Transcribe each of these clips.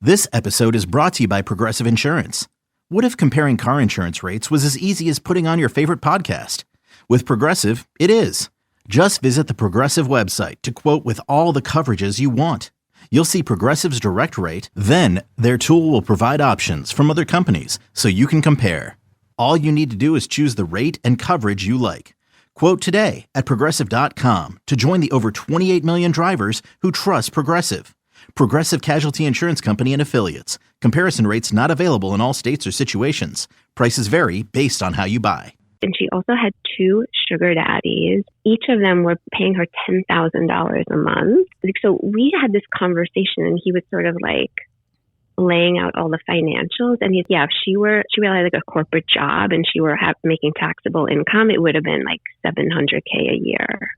This episode is brought to you by Progressive Insurance. What if comparing car insurance rates was as easy as putting on your favorite podcast? With Progressive, it is. Just visit the Progressive website to quote with all the coverages you want. You'll see Progressive's direct rate, then their tool will provide options from other companies so you can compare. All you need to do is choose the rate and coverage you like. Quote today at Progressive.com to join the over 28 million drivers who trust Progressive. Progressive Casualty Insurance Company and Affiliates. Comparison rates not available in all states or situations. Prices vary based on how you buy. And she also had 2 sugar daddies. Each of them were paying her $10,000 a month. So we had this conversation, and he was sort of like laying out all the financials. And if she had like a corporate job and she were making taxable income, it would have been like $700K a year.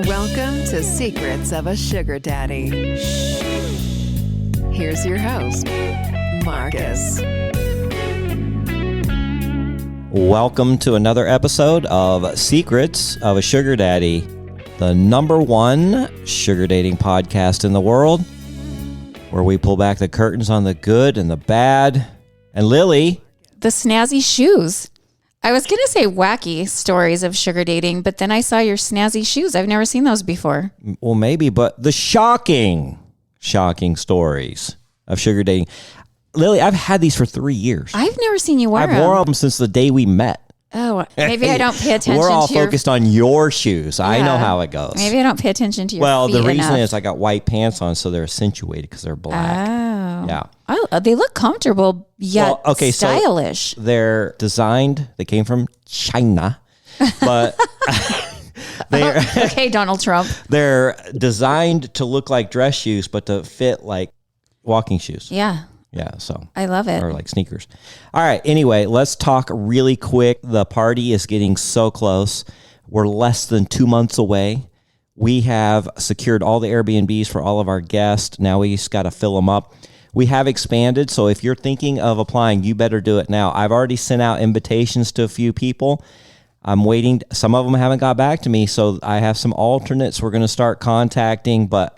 Welcome to Secrets of a Sugar Daddy. Here's your host, Marcus. Welcome to another episode of Secrets of a Sugar Daddy, the #1 sugar dating podcast in the world, where we pull back the curtains on the good and the bad. And Lily, the snazzy shoes. I was going to say wacky stories of sugar dating, but then I saw your snazzy shoes. I've never seen those before. Well, maybe, but the shocking stories of sugar dating. Lily, I've had these for 3 years. I've never seen you wear them. I've worn them since the day we met. Oh, maybe I don't pay attention to We're all focused on your shoes. I know how it goes. Maybe I don't pay attention to your feet Well, the reason enough. is I got white pants on, so they're accentuated because they're black. Oh. Yeah. They look comfortable, yet stylish. So they're designed, they came from China, but they're, okay, Donald Trump. They're designed to look like dress shoes, but to fit like walking shoes. Yeah. Yeah, so I love it. Or like sneakers. All right, anyway, let's talk really quick. The party is getting so close. We're less than 2 months away. We have secured all the Airbnbs for all of our guests. Now we just got to fill them up. We have expanded, so if you're thinking of applying, you better do it now. I've already sent out invitations to a few people. I'm waiting. Some of them haven't got back to me, so I have some alternates we're going to start contacting, but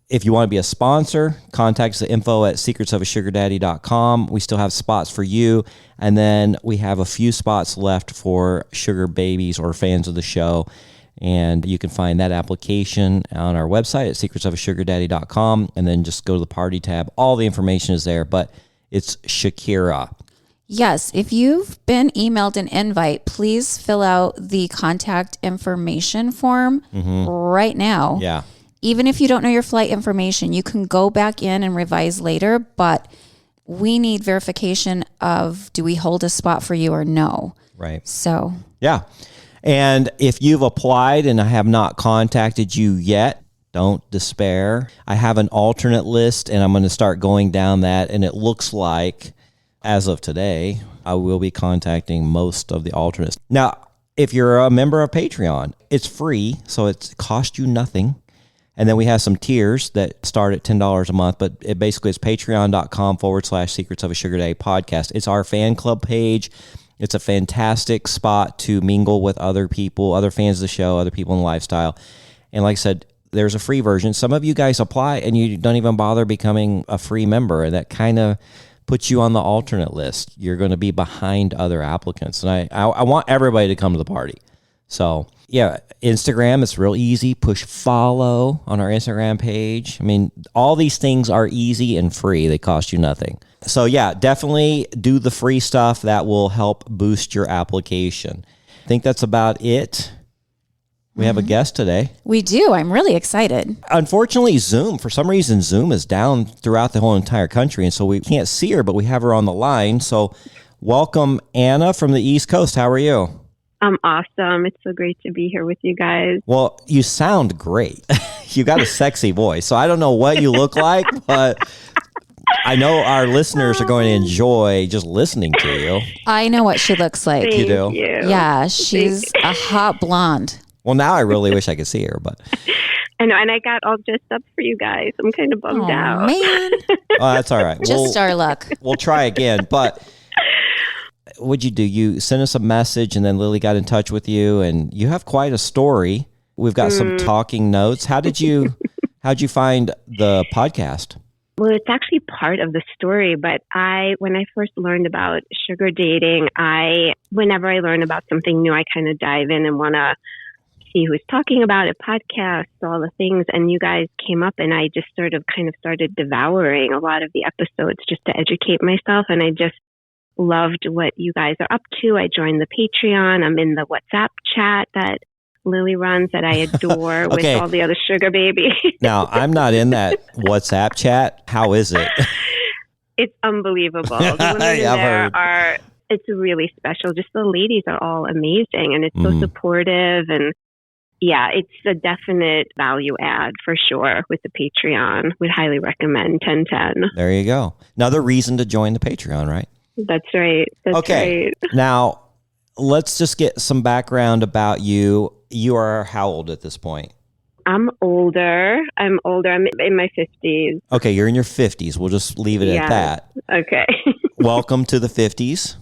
if you want to be a sponsor, contact us at info@secretsofasugardaddy.com. We still have spots for you. And then we have a few spots left for sugar babies or fans of the show. And you can find that application on our website at secretsofasugardaddy.com. And then just go to the party tab. All the information is there, but it's Shakira. Yes, if you've been emailed an invite, please fill out the contact information form right now. Yeah. Even if you don't know your flight information, you can go back in and revise later, but we need verification of, do we hold a spot for you or no? Right. So. Yeah. And if you've applied and I have not contacted you yet, don't despair. I have an alternate list and I'm going to start going down that. And it looks like, as of today, I will be contacting most of the alternates. Now, if you're a member of Patreon, it's free, so it costs you nothing. And then we have some tiers that start at $10 a month, but it basically is patreon.com/Secrets of a Sugar Daddy podcast. It's our fan club page. It's a fantastic spot to mingle with other people, other fans of the show, other people in the lifestyle. And like I said, there's a free version. Some of you guys apply and you don't even bother becoming a free member. And that kind of puts you on the alternate list. You're going to be behind other applicants. And I want everybody to come to the party. So yeah, Instagram, it's real easy. Push follow on our Instagram page. I mean, all these things are easy and free. They cost you nothing. So yeah, definitely do the free stuff. That will help boost your application. I think that's about it. We have a guest today. We do. I'm really excited. Unfortunately, for some reason, Zoom is down throughout the whole entire country. And so we can't see her, but we have her on the line. So welcome, Anna from the East Coast. How are you? I'm awesome. It's so great to be here with you guys. Well, you sound great. You got a sexy voice. So I don't know what you look like, but I know our listeners are going to enjoy just listening to you. I know what she looks like. Thank you do? You. Yeah, she's a hot blonde. Well, now I really wish I could see her, but I know, and I got all dressed up for you guys. I'm kind of bummed out. Man. that's all right. Just our luck. We'll try again, but what'd you do? You sent us a message and then Lily got in touch with you, and you have quite a story. We've got some talking notes. how'd you find the podcast? Well, it's actually part of the story, but when I first learned about sugar dating, whenever I learn about something new, I kind of dive in and want to see who's talking about it, podcasts, all the things. And you guys came up, and I just sort of kind of started devouring a lot of the episodes just to educate myself. And I just loved what you guys are up to. I joined the Patreon. I'm in the WhatsApp chat that Lily runs that I adore with all the other sugar babies. Now, I'm not in that WhatsApp chat. How is it? It's unbelievable. The women in there it's really special. Just the ladies are all amazing, and it's so supportive. And yeah, it's a definite value add for sure with the Patreon. Would highly recommend 1010. There you go. Another reason to join the Patreon, right? That's right. Okay. Now, let's just get some background about you. You are how old at this point? I'm older. I'm in my 50s. Okay, you're in your 50s. We'll just leave it at that. Okay. Welcome to the 50s.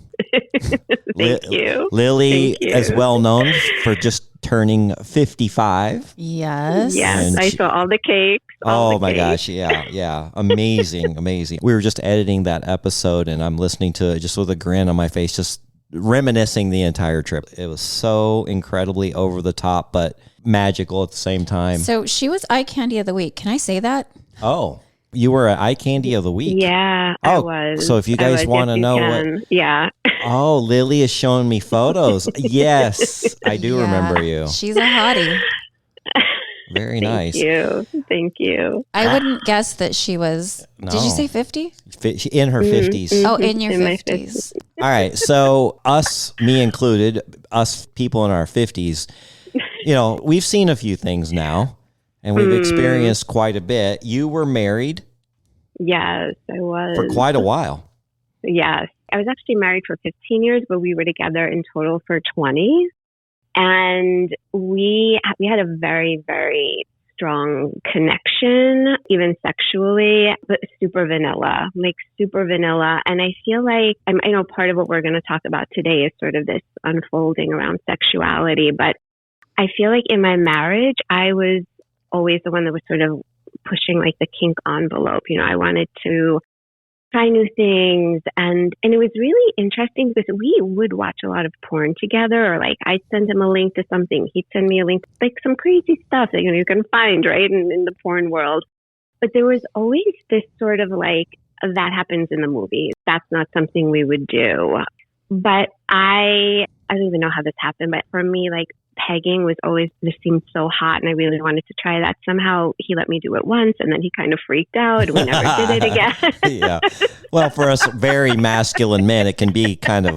Thank you. Lily is well known for just turning 55. Yes. Yes, I saw all the cakes. Oh my gosh, yeah. Amazing. We were just editing that episode, and I'm listening to it just with a grin on my face, just reminiscing the entire trip. It was so incredibly over the top, but magical at the same time. So she was eye candy of the week. Can I say that? Oh, you were an eye candy of the week. Yeah, I was. So if you guys want to know what... Yeah. Oh, Lily is showing me photos. Yes, I do remember you. She's a hottie. Very nice. Thank you. I wouldn't guess that she was... No. Did you say 50? In her 50s. Oh, in your 50s. All right. So us, me included, us people in our 50s, we've seen a few things now, and we've experienced quite a bit. You were married. Yes, I was. For quite a while. Yes. I was actually married for 15 years, but we were together in total for 20. And we had a very, very strong connection, even sexually, but super vanilla. And I feel like, I know part of what we're going to talk about today is sort of this unfolding around sexuality, but I feel like in my marriage, I was always the one that was sort of pushing like the kink envelope. I wanted to try new things. And it was really interesting because we would watch a lot of porn together, or like I'd send him a link to something. He'd send me a link, like some crazy stuff that, you can find, right, in the porn world. But there was always this sort of like, that happens in the movies. That's not something we would do. But I don't even know how this happened, but for me, like, pegging was always, this seemed so hot, and I really wanted to try that. Somehow he let me do it once, and then he kind of freaked out, and we never did it again. Yeah. Well, for us very masculine men, it can be kind of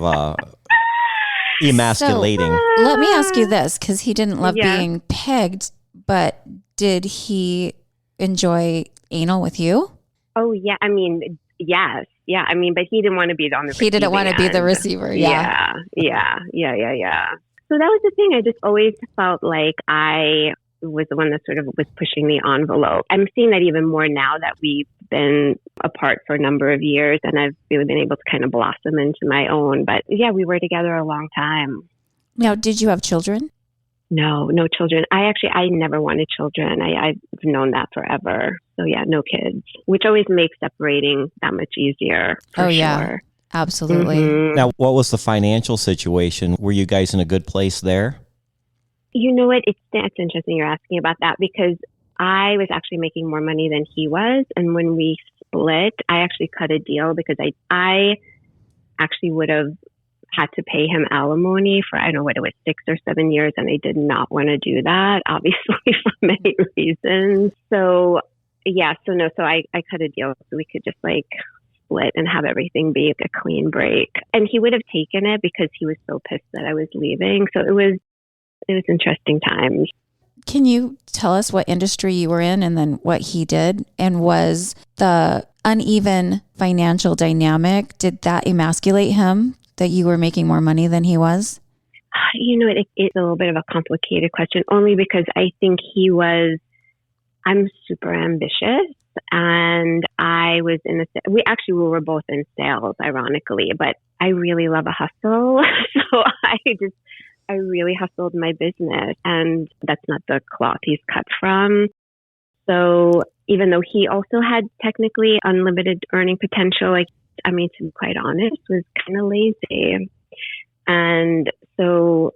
emasculating. So, let me ask you this, because he didn't love being pegged, but did he enjoy anal with you? Oh, yeah. I mean, yes. Yeah. I mean, but he didn't want to be on the He didn't want to be the receiver. Yeah. So that was the thing. I just always felt like I was the one that sort of was pushing the envelope. I'm seeing that even more now that we've been apart for a number of years, and I've really been able to kind of blossom into my own. But yeah, we were together a long time. Now, did you have children? No children. I never wanted children. I've known that forever. So yeah, no kids, which always makes separating that much easier. For sure. Yeah. Absolutely. Mm-hmm. Now, what was the financial situation? Were you guys in a good place there? You know what? It's interesting you're asking about that, because I was actually making more money than he was. And when we split, I actually cut a deal because I actually would have had to pay him alimony for, I don't know what it was, 6 or 7 years. And I did not want to do that, obviously, for many reasons. So I cut a deal so we could just like split and have everything be a clean break. And he would have taken it because he was so pissed that I was leaving. So it was interesting times. Can you tell us what industry you were in and then what he did? And was the uneven financial dynamic, did that emasculate him, that you were making more money than he was? It's a little bit of a complicated question, only because I think I'm super ambitious, and I was we were both in sales, ironically, but I really love a hustle. So I really hustled my business, and that's not the cloth he's cut from. So even though he also had technically unlimited earning potential, like, I mean, to be quite honest, was kind of lazy. And so,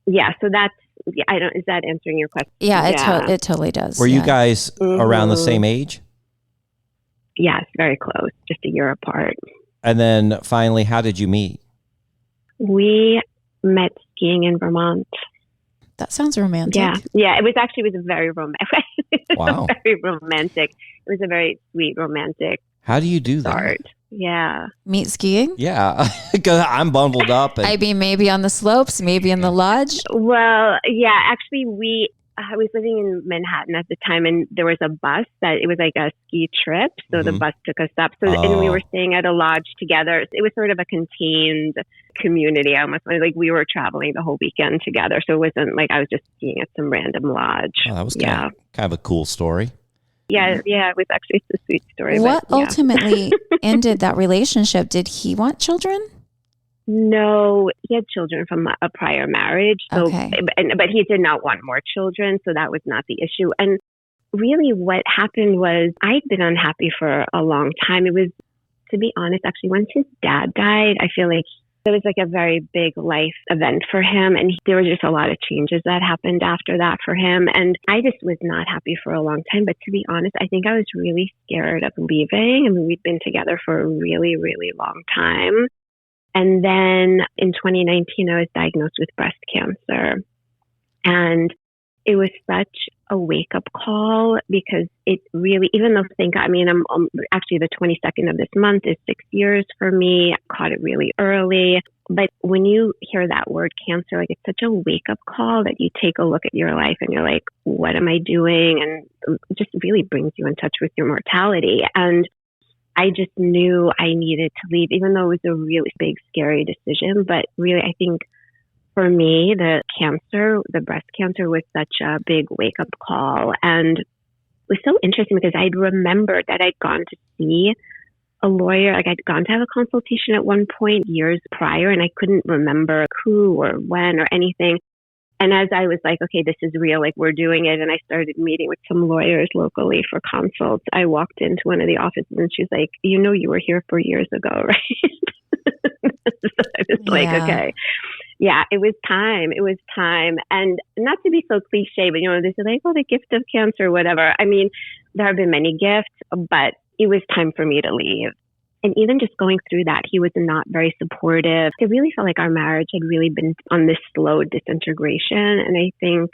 yeah, so that's, is that answering your question? Yeah, it totally does. Were you guys around the same age? Yes, very close, just a year apart. And then finally, how did you meet? We met skiing in Vermont. That sounds romantic. Yeah. It was very romantic. Wow. Very romantic. It was a very sweet romantic How do you do start. that? Yeah. Meet skiing? Yeah, because I'm bundled up. And I mean, maybe on the slopes, maybe in the lodge. Well, yeah, actually I was living in Manhattan at the time, and there was a bus it was like a ski trip. So the bus took us up. So and we were staying at a lodge together. It was sort of a contained community. Almost like we were traveling the whole weekend together. So it wasn't like I was just skiing at some random lodge. Oh, that was kind of a cool story. Yeah, it was actually a sweet story. What ultimately ended that relationship? Did he want children? No, he had children from a prior marriage. So, Okay. But he did not want more children, so that was not the issue. And really what happened was I'd been unhappy for a long time. It was, to be honest, actually, once his dad died, I feel like it was like a very big life event for him. And there were just a lot of changes that happened after that for him. And I just was not happy for a long time. But to be honest, I think I was really scared of leaving. I mean, we'd been together for a really, really long time. And then in 2019, I was diagnosed with breast cancer. And it was such a wake-up call because it really, even though I'm actually the 22nd of this month is 6 years for me. I caught it really early. But when you hear that word cancer, like, it's such a wake-up call that you take a look at your life and you're like, what am I doing? And it just really brings you in touch with your mortality. And I just knew I needed to leave, even though it was a really big, scary decision. But really, I think for me, the breast cancer was such a big wake-up call. And it was so interesting because I'd remembered that I'd gone to see a lawyer. Like, I'd gone to have a consultation at one point years prior, and I couldn't remember who or when or anything. And as I was like, okay, this is real, like, we're doing it. And I started meeting with some lawyers locally for consults. I walked into one of the offices and she's like, you were here 4 years ago, right? So I was like, okay. Yeah, it was time. It was time. And not to be so cliche, but, they say like, oh, the gift of cancer, whatever. I mean, there have been many gifts, but it was time for me to leave. And even just going through that, he was not very supportive. It really felt like our marriage had really been on this slow disintegration. And I think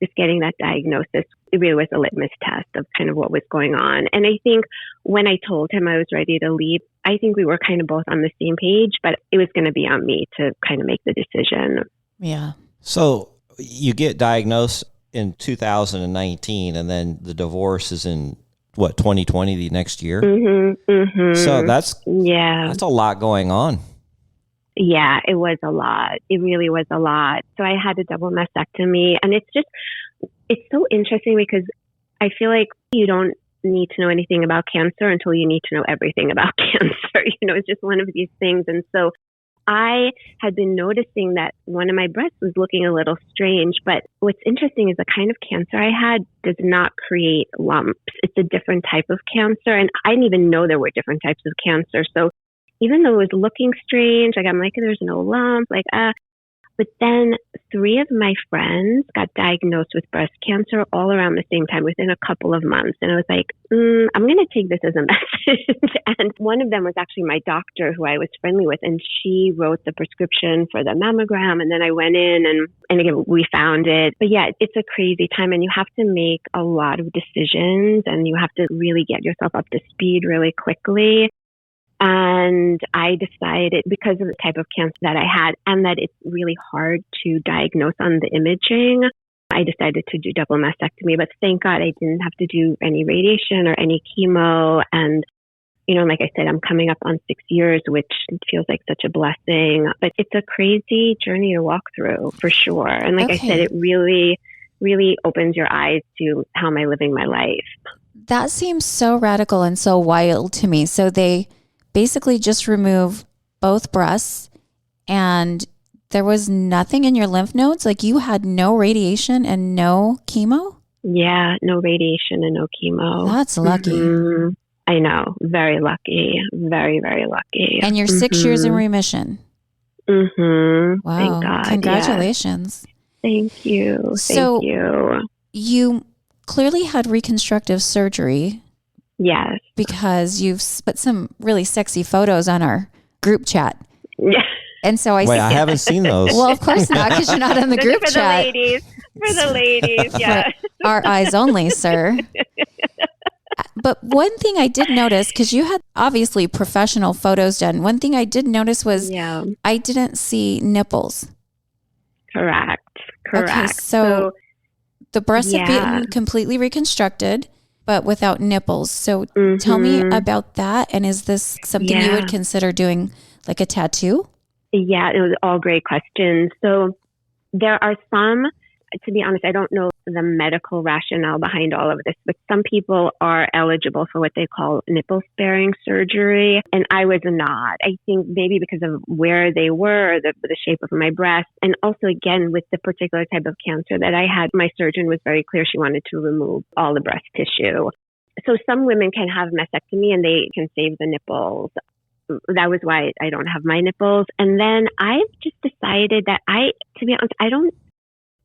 just getting that diagnosis, it really was a litmus test of kind of what was going on. And I think when I told him I was ready to leave, I think we were kind of both on the same page, but it was going to be on me to kind of make the decision. Yeah. So you get diagnosed in 2019, and then the divorce is in 2020, the next year? Mm-hmm, mm-hmm. So that's a lot going on. Yeah, it was a lot. It really was a lot. So I had a double mastectomy, and it's so interesting because I feel like you don't need to know anything about cancer until you need to know everything about cancer. It's just one of these things. And so I had been noticing that one of my breasts was looking a little strange, but what's interesting is the kind of cancer I had does not create lumps. It's a different type of cancer, and I didn't even know there were different types of cancer. So even though it was looking strange, like, I'm like, there's no lump, but then 3 of my friends got diagnosed with breast cancer all around the same time within a couple of months. And I was like, I'm going to take this as a message. And one of them was actually my doctor who I was friendly with. And she wrote the prescription for the mammogram. And then I went in and again, we found it. But yeah, it's a crazy time, and you have to make a lot of decisions, and you have to really get yourself up to speed really quickly. And I decided, because of the type of cancer that I had and that it's really hard to diagnose on the imaging, I decided to do double mastectomy. But thank God I didn't have to do any radiation or any chemo. And, like I said, I'm coming up on 6 years, which feels like such a blessing. But it's a crazy journey to walk through, for sure. And like I said, it really, really opens your eyes to how am I living my life. That seems so radical and so wild to me. So they basically just remove both breasts, and there was nothing in your lymph nodes? Like you had no radiation and no chemo? Yeah, no radiation and no chemo. That's lucky. Mm-hmm. I know. Very lucky. Very, very lucky. And you're 6 years in remission. Mm-hmm. Wow. Thank God. Congratulations. Yeah. Thank you. So Thank you. You clearly had reconstructive surgery. Yes. Because you've put some really sexy photos on our group chat. Yeah. And so I haven't seen those. Well, of course not, because you're not on the group for chat. For the ladies, yeah. Our eyes only, sir. But one thing I did notice, because you had obviously professional photos done, one thing I did notice was I didn't see nipples. Correct. Okay, so the breasts have been completely reconstructed, but without nipples. So tell me about that. And is this something you would consider doing like a tattoo? Yeah, it was all great questions. So there are some, to be honest, I don't know the medical rationale behind all of this, but some people are eligible for what they call nipple sparing surgery. And I was not. I think maybe because of where they were, the shape of my breast. And also, again, with the particular type of cancer that I had, my surgeon was very clear. She wanted to remove all the breast tissue. So some women can have mastectomy and they can save the nipples. That was why I don't have my nipples. And then I've just decided that to be honest,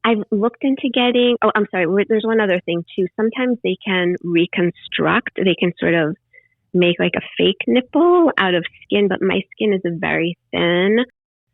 I've looked into getting, I'm sorry, there's one other thing too. Sometimes they can reconstruct, they can sort of make like a fake nipple out of skin, but my skin is very thin.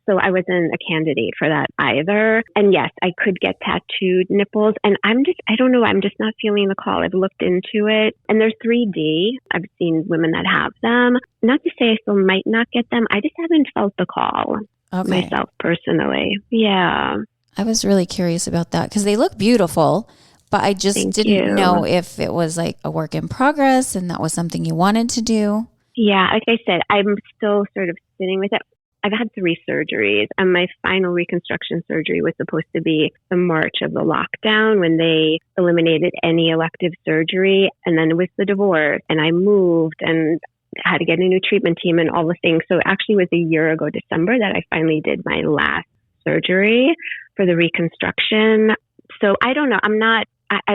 So I wasn't a candidate for that either. And yes, I could get tattooed nipples. And I don't know, I'm just not feeling the call. I've looked into it. And they're 3D. I've seen women that have them. Not to say I still might not get them. I just haven't felt the call myself personally. Yeah. I was really curious about that because they look beautiful, but I just didn't know if it was like a work in progress and that was something you wanted to do. Yeah, like I said, I'm still sort of sitting with it. I've had 3 surgeries, and my final reconstruction surgery was supposed to be the March of the lockdown when they eliminated any elective surgery. And then it was the divorce, and I moved and had to get a new treatment team and all the things. So it actually was a year ago, December, that I finally did my last surgery for the reconstruction. So I don't know. I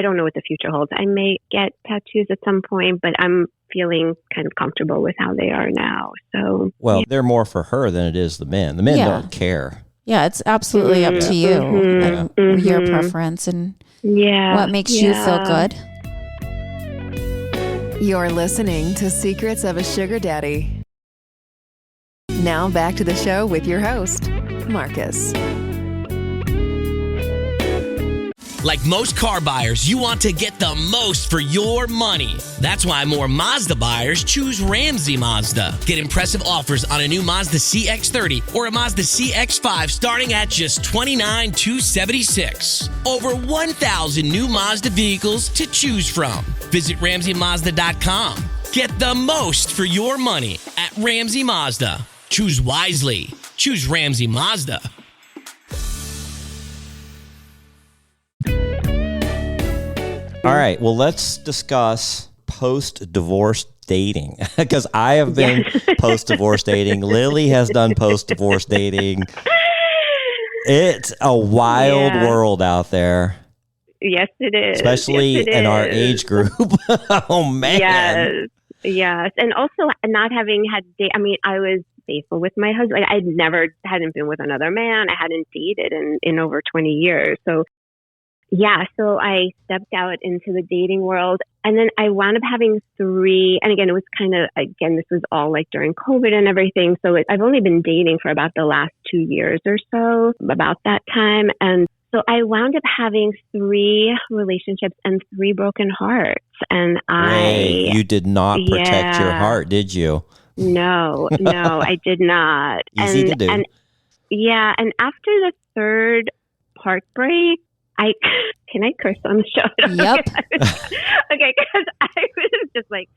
don't know what the future holds. I may get tattoos at some point, but I'm feeling kind of comfortable with how they are now. So, they're more for her than it is the men. The men don't care. Yeah, it's absolutely up to you and your preference and what makes you feel good. You're listening to Secrets of a Sugar Daddy. Now back to the show with your host, Marcus. Like most car buyers, you want to get the most for your money. That's why more Mazda buyers choose Ramsey Mazda. Get impressive offers on a new Mazda CX-30 or a Mazda CX-5 starting at just $29,276. Over 1,000 new Mazda vehicles to choose from. Visit RamseyMazda.com. Get the most for your money at Ramsey Mazda. Choose wisely. Choose Ramsey Mazda. All right. Well, let's discuss post-divorce dating because I have been post-divorce dating. Lily has done post-divorce dating. It's a wild world out there. Yes, it is. Especially in our age group. Oh, man. Yes. And also not having had I was faithful with my husband. Like, hadn't been with another man. I hadn't dated in over 20 years. So I stepped out into the dating world, and then I wound up having 3. And again, it was this was all like during COVID and everything. So I've only been dating for about the last 2 years or so, about that time. And so I wound up having 3 relationships and 3 broken hearts. And you did not protect your heart, did you? No, I did not. Easy to do. And after the 3rd heartbreak, can I curse on the show? Yep. Okay, because I was just like,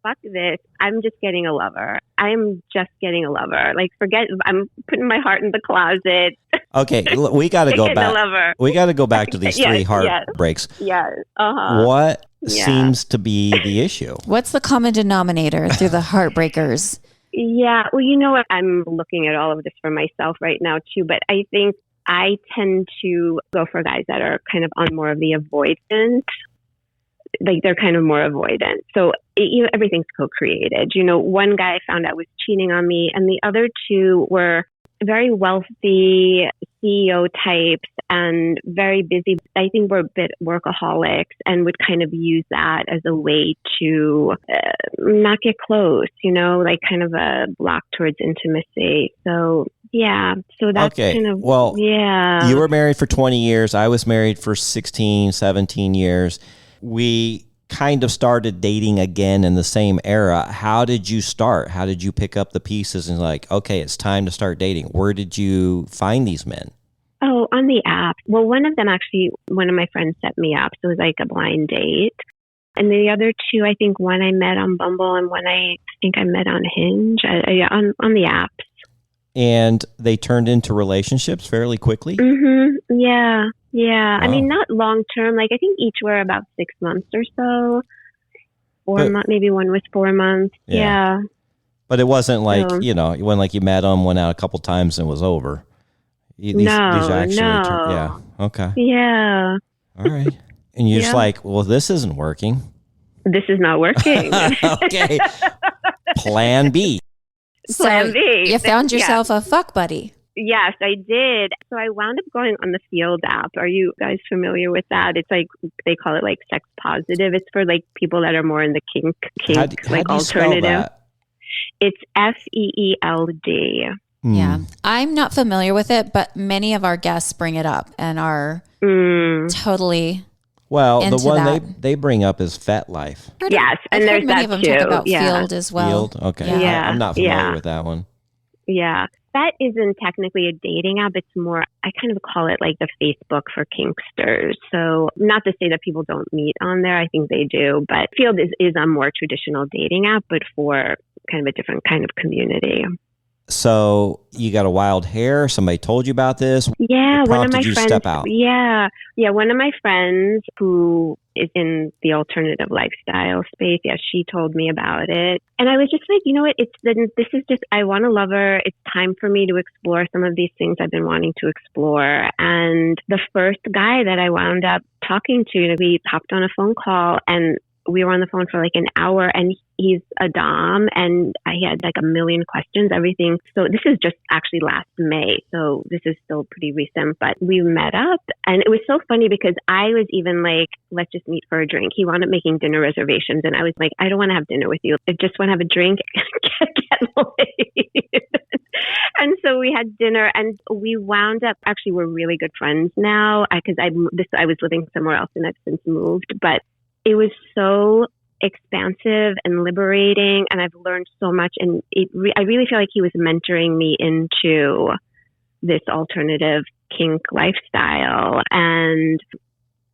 fuck this. I'm just getting a lover. I'm just getting a lover. Like, forget, I'm putting my heart in the closet. Okay, we got to go back. We got to go back to these 3 heartbreaks. Yes. Uh-huh. What seems to be the issue? What's the common denominator through the heartbreakers? Yeah. Well, you know what? I'm looking at all of this for myself right now too, but I think I tend to go for guys that are kind of on more of the avoidant. Like they're kind of more avoidant. So everything's co-created. One guy I found out was cheating on me, and the other two were very wealthy CEO types and very busy. I think we're a bit workaholics and would kind of use that as a way to not get close, like kind of a block towards intimacy. So yeah, so that's okay. kind of, well, yeah. You were married for 20 years. I was married for 16, 17 years. We kind of started dating again in the same era. How did you start? How did you pick up the pieces and like, okay, it's time to start dating? Where did you find these men? Oh, on the app. Well, one of them actually, one of my friends set me up. So it was like a blind date. And the other two, I think one I met on Bumble and one I think I met on Hinge, on the apps. And they turned into relationships fairly quickly? Mm-hmm. Yeah. Yeah. Wow. I mean, not long term. Like I think each were about 6 months or so. 4 months, maybe one was 4 months. Yeah. But it wasn't like, So, when like you met them, went out a couple times and was over. These actually yeah. Okay. Yeah. All right. And you're just like, well, this isn't working. This is not working. Okay. Plan B. So Plan B. you found yourself a fuck buddy. Yes, I did. So I wound up going on the Field app. Are you guys familiar with that? It's like, they call it like sex positive. It's for like people that are more in the kink How do you alternative. spell that? It's FEELD. Yeah. I'm not familiar with it, but many of our guests bring it up and are totally Well, the into one that. they bring up is FetLife. Yes, and I've there's heard many that of them too. talk about Yeah. Field as well. Field? Okay. Yeah. I'm not familiar Yeah. with that one. Yeah. That isn't technically a dating app. It's more, I kind of call it like the Facebook for kinksters. So not to say that people don't meet on there. I think they do. But Field is a more traditional dating app, but for kind of a different kind of community. So you got a wild hair. Somebody told you about this. Yeah, What one of my prompted you to friends. step out? Yeah, one of my friends who is in the alternative lifestyle space. Yeah, she told me about it, and I was just like, you know what? This is just, I want a lover. It's time for me to explore some of these things I've been wanting to explore. And the first guy that I wound up talking to, we hopped on a phone call and we were on the phone for like an hour, and he's a dom, and I had like a million questions, everything. So this is just actually last May. So this is still pretty recent, but we met up, and it was so funny because I was even like, let's just meet for a drink. He wound up making dinner reservations, and I was like, I don't want to have dinner with you. I just want to have a drink, get laid. And so we had dinner, and we wound up, actually we're really good friends now, because I was living somewhere else and I've since moved, but it was so expansive and liberating, and I've learned so much. And I really feel like he was mentoring me into this alternative kink lifestyle, and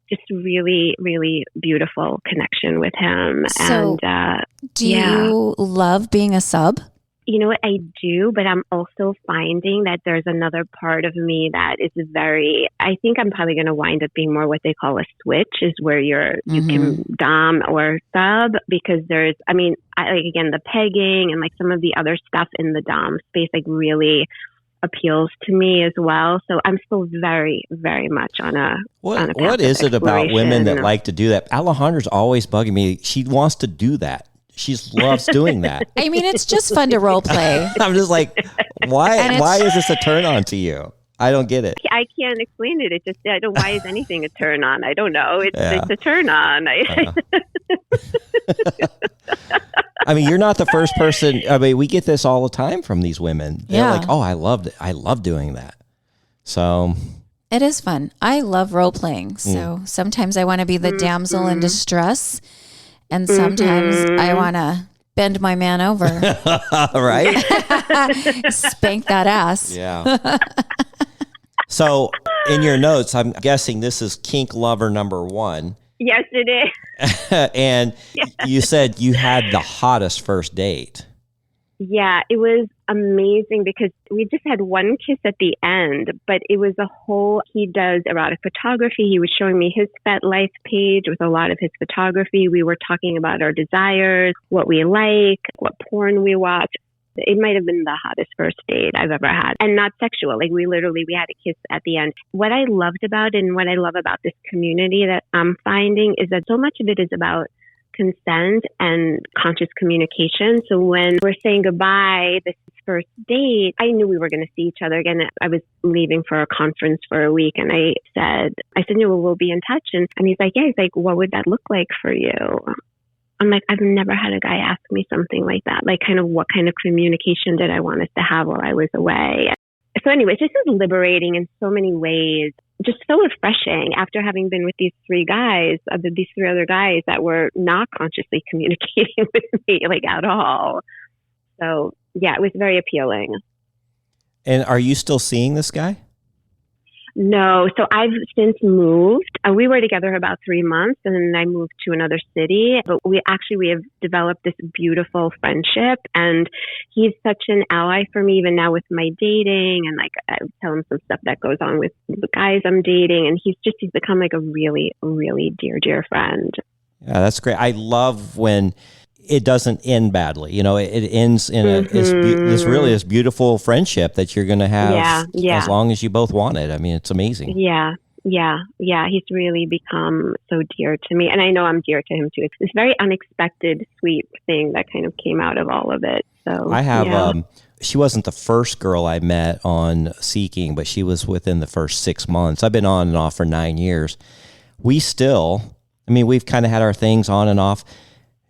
just really, really beautiful connection with him. So, and do you love being a sub? You know what, I do, but I'm also finding that there's another part of me that is I think I'm probably going to wind up being more what they call a switch, is where you can dom or sub, because there's, again, the pegging and like some of the other stuff in the dom space, like really appeals to me as well. So I'm still very, very much on a path What of is it about women that exploration. like to do that? Alejandra's always bugging me. She wants to do that. She loves doing that. I mean, it's just fun to role play. I'm just like, why is this a turn on to you? I don't get it. I can't explain it. It's just, why is anything a turn on? I don't know. It's a turn on. I mean, you're not the first person. I mean, we get this all the time from these women. They're like, oh, I loved it. I love doing that. So it is fun. I love role playing. So sometimes I want to be the damsel in distress, and sometimes I want to bend my man over. Right? Spank that ass. Yeah. So in your notes, I'm guessing this is kink lover number 1. Yes, it is. And you said you had the hottest first date. Yeah, it was amazing because we just had one kiss at the end, but it was he does erotic photography. He was showing me his FetLife page with a lot of his photography. We were talking about our desires, what we like, what porn we watch. It might have been the hottest first date I've ever had, and not sexual. Like we had a kiss at the end. What I loved about it and what I love about this community that I'm finding is that so much of it is about consent and conscious communication. So when we're saying goodbye, this first date, I knew we were going to see each other again. I was leaving for a conference for a week, and I said, well, we'll be in touch. And he's like, yeah. He's like, what would that look like for you? I'm like, I've never had a guy ask me something like that. Like, kind of what kind of communication did I want us to have while I was away? So anyways, this is liberating in so many ways. Just so refreshing after having been with these three other guys that were not consciously communicating with me, like, at all. So yeah, it was very appealing. And are you still seeing this guy? No. So I've since moved. We were together about 3 months, and then I moved to another city. But we have developed this beautiful friendship, and he's such an ally for me, even now with my dating. And like, I tell him some stuff that goes on with the guys I'm dating, and he's become like a really, really dear friend. Yeah, that's great. I love when it doesn't end badly. You know, it ends in this beautiful friendship that you're going to have as long as you both want it. I mean, it's amazing. Yeah. He's really become so dear to me. And I know I'm dear to him too. It's this very unexpected, sweet thing that kind of came out of all of it. So I have, she wasn't the first girl I met on Seeking, but she was within the first 6 months. I've been on and off for 9 years. We've kind of had our things on and off.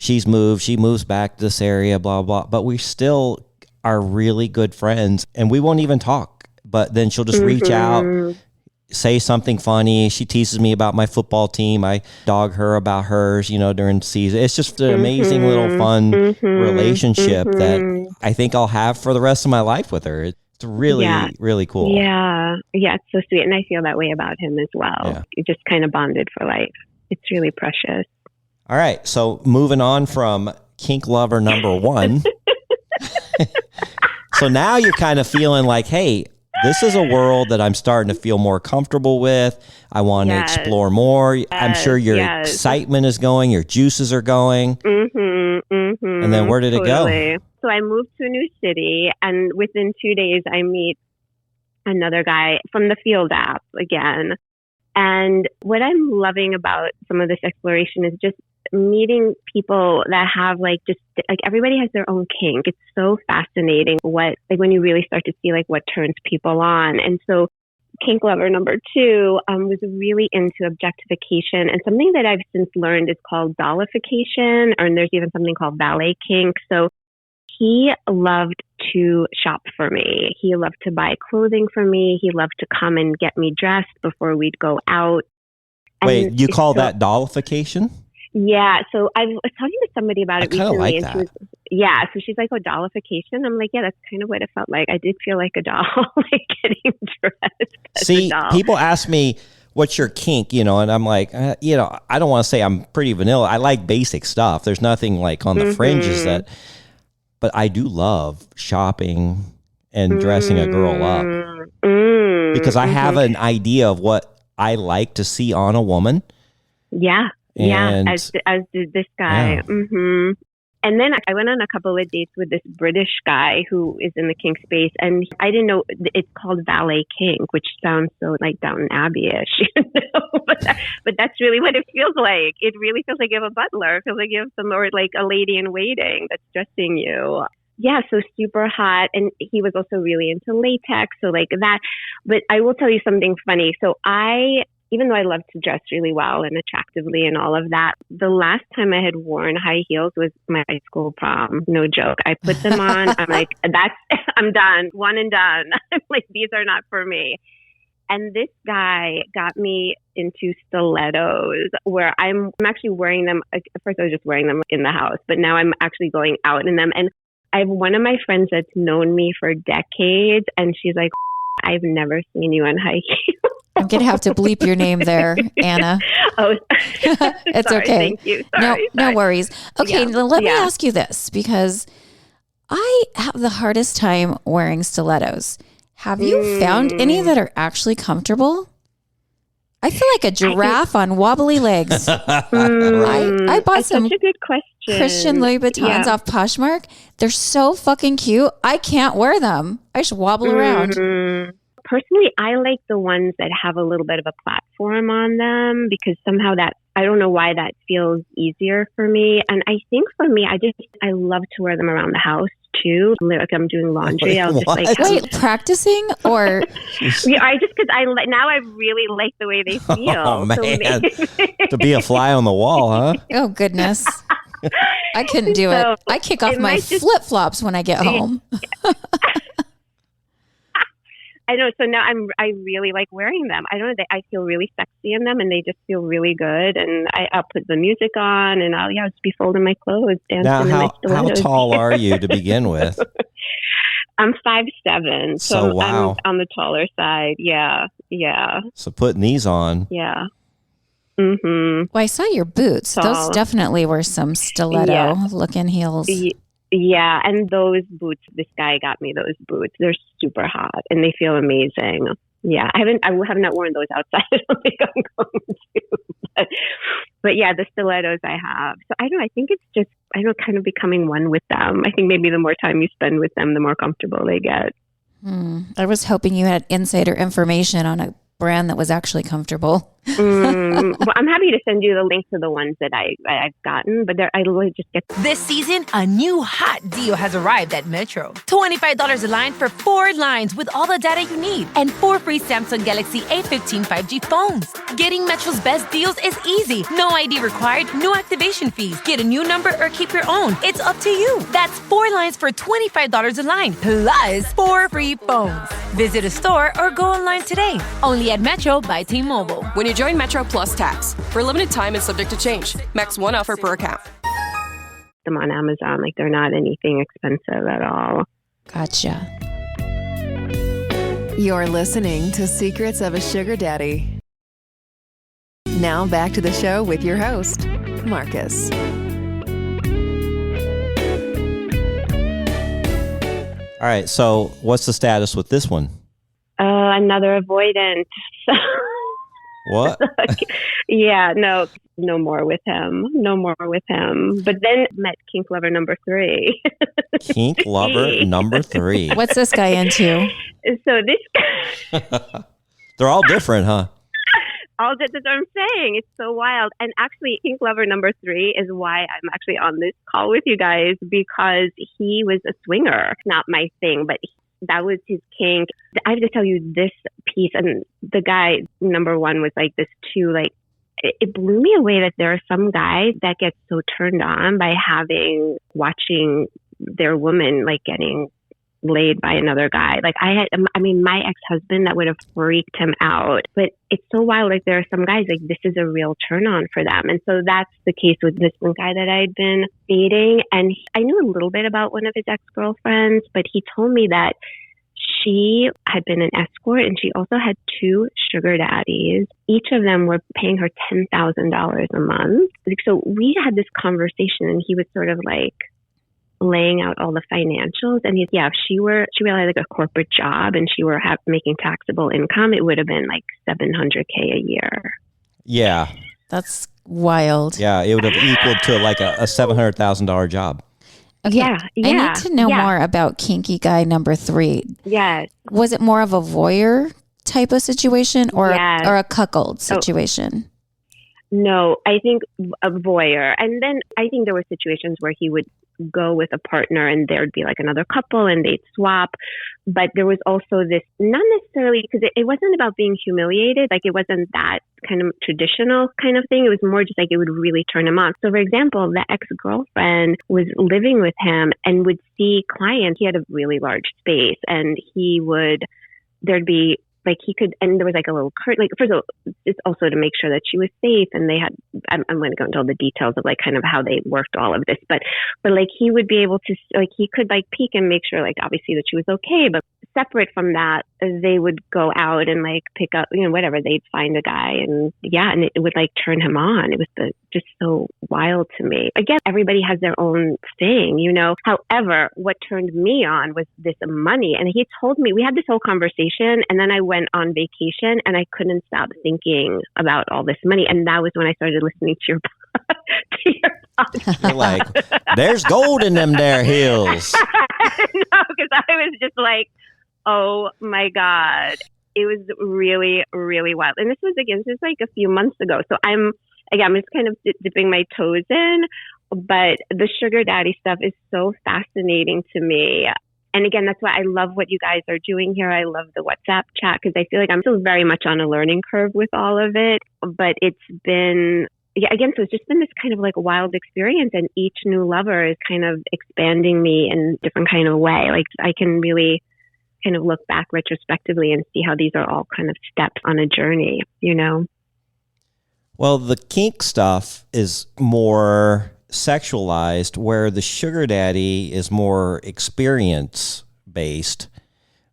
She moves back to this area, blah, blah, but we still are really good friends, and we won't even talk, but then she'll just reach out, say something funny. She teases me about my football team. I dog her about hers, during the season. It's just an amazing little fun relationship that I think I'll have for the rest of my life with her. It's really, really cool. Yeah, it's so sweet, and I feel that way about him as well. Yeah. It just kind of bonded for life. It's really precious. All right, so moving on from kink lover number one. So now you're kind of feeling like, hey, this is a world that I'm starting to feel more comfortable with. I want to explore more. I'm sure your excitement is going, your juices are going. And then where did it go? So I moved to a new city, and within 2 days, I meet another guy from the Field app again. And what I'm loving about some of this exploration is just meeting people that have everybody has their own kink. It's so fascinating when you really start to see what turns people on. And so kink lover number 2 was really into objectification, and something that I've since learned is called dollification, and there's even something called valet kink. So he loved to shop for me. He loved to buy clothing for me. He loved to come and get me dressed before we'd go out. Wait, you call that dollification? Yeah. So I was talking to somebody about it recently. Like and that. She was, so she's like, oh, dollification? I'm like, yeah, that's kind of what it felt like. I did feel like a doll, getting dressed as a doll. People ask me, what's your kink, and I'm like, I don't want to say I'm pretty vanilla. I like basic stuff. There's nothing on the fringes but I do love shopping and dressing a girl up because I have an idea of what I like to see on a woman. Yeah. As did this guy. Yeah. And then I went on a couple of dates with this British guy who is in the kink space, and I didn't know it's called valet kink, which sounds so Downton Abbey-ish, but that's really what it feels like. It really feels like you have a butler. It feels like you have or a lady in waiting that's dressing you. Yeah, so super hot. And he was also really into latex, so that. But I will tell you something funny. So even though I love to dress really well and attractively and all of that, the last time I had worn high heels was my high school prom. No joke. I put them on. I'm like, I'm done. One and done. I'm like, these are not for me. And this guy got me into stilettos, where I'm actually wearing them. At first I was just wearing them in the house, but now I'm actually going out in them. And I have one of my friends that's known me for decades, and she's like, I've never seen you in high heels. I'm going to have to bleep your name there, Anna. Oh, it's sorry, okay. Thank you. Sorry. No worries. Okay, let me ask you this, because I have the hardest time wearing stilettos. Have you found any that are actually comfortable? I feel like a giraffe on wobbly legs. I bought That's some such a good question. Christian Louis Vuittons off Poshmark. They're so fucking cute. I can't wear them. I just wobble around. Personally, I like the ones that have a little bit of a platform on them because somehow that, I don't know why that feels easier for me. And I think for me, I love to wear them around the house too. Like I'm doing laundry. I'll just like wait, practicing or yeah, now I really like the way they feel. Oh man, So to be a fly on the wall, huh? oh goodness. I couldn't do it. I kick off my flip flops when I get home. I know. So now I really like wearing them. I don't know. I feel really sexy in them, and they just feel really good. And I'll put the music on, and I'll just be folding my clothes, dancing Now, in my stilettos. how tall are you to begin with? I'm 5'7", so wow. I'm on the taller side. Yeah. So putting these on. Yeah. Mm-hmm. Well, I saw your boots. Tall. Those definitely were some stiletto looking heels. Yeah, and those boots, this guy got me those boots. They're super hot and they feel amazing. Yeah, I have not worn those outside. I don't think I'm going to. But yeah, the stilettos I have. So I don't know, I think it's just, kind of becoming one with them. I think maybe the more time you spend with them, the more comfortable they get. I was hoping you had insider information on a brand that was actually comfortable. Well, I'm happy to send you the link to the ones that I've gotten, but I literally just get. This season, a new hot deal has arrived at Metro. $25 a line for 4 lines with all the data you need and 4 free Samsung Galaxy A15 5G phones. Getting Metro's best deals is easy. No ID required, no activation fees. Get a new number or keep your own. It's up to you. That's 4 lines for $25 a line, plus 4 free phones. Visit a store or go online today. Only at Metro by T-Mobile. When you join Metro Plus Tax, for a limited time and subject to change. Max 1 offer per account. Them on Amazon, like they're not anything expensive at all. Gotcha. You're listening to Secrets of a Sugar Daddy. Now back to the show with your host, Marcus. All right, so what's the status with this one? Another avoidant. What? Yeah, no more with him. But then met kink lover number 3. Kink lover number 3. What's this guy into? So this guy... They're all different, huh? That's what I'm saying. It's so wild. And actually, kink lover number 3 is why I'm actually on this call with you guys, because he was a swinger. Not my thing, but that was his kink. I have to tell you this piece, and the guy number 1 was like this too. Like it blew me away that there are some guys that get so turned on by watching their woman like getting laid by another guy. Like my ex-husband, that would have freaked him out. But it's so wild. Like there are some guys like this is a real turn on for them. And so that's the case with this one guy that I'd been dating. And I knew a little bit about one of his ex-girlfriends, but he told me that she had been an escort and she also had 2 sugar daddies. Each of them were paying her $10,000 a month. So we had this conversation and he was sort of like laying out all the financials, and if she really had like a corporate job and she were making taxable income, it would have been like $700K a year. Yeah, that's wild. Yeah, it would have equaled to like a $700,000 job. Okay. Yeah. I need to know more about kinky guy number 3. Yes. Was it more of a voyeur type of situation or a cuckold situation? No, I think a voyeur. And then I think there were situations where he would go with a partner and there'd be like another couple and they'd swap. But there was also this, not necessarily, because it wasn't about being humiliated. Like it wasn't that kind of traditional kind of thing. It was more just like it would really turn him on. So for example, the ex-girlfriend was living with him and would see clients. He had a really large space and there'd be like he could, and there was like a little curtain, like first of all, it's also to make sure that she was safe. And they had, I'm going to go into all the details of like kind of how they worked all of this, but like he would be able to, like he could like peek and make sure like obviously that she was okay. But separate from that, they would go out and like pick up, whatever. They'd find a guy and it would like turn him on. It was just so wild to me. Again, everybody has their own thing, However, what turned me on was this money. And he told me, we had this whole conversation, and then I went on vacation and I couldn't stop thinking about all this money. And that was when I started listening to your podcast. You're like, there's gold in them there hills. No, because I was just like, oh my God. It was really, really wild. And this was like a few months ago. So I'm just kind of dipping my toes in. But the sugar daddy stuff is so fascinating to me. And again, that's why I love what you guys are doing here. I love the WhatsApp chat because I feel like I'm still very much on a learning curve with all of it. But it's been, so it's just been this kind of like wild experience. And each new lover is kind of expanding me in a different kind of way. Like I can really kind of look back retrospectively and see how these are all kind of steps on a journey, Well, the kink stuff is more sexualized, where the sugar daddy is more experience based,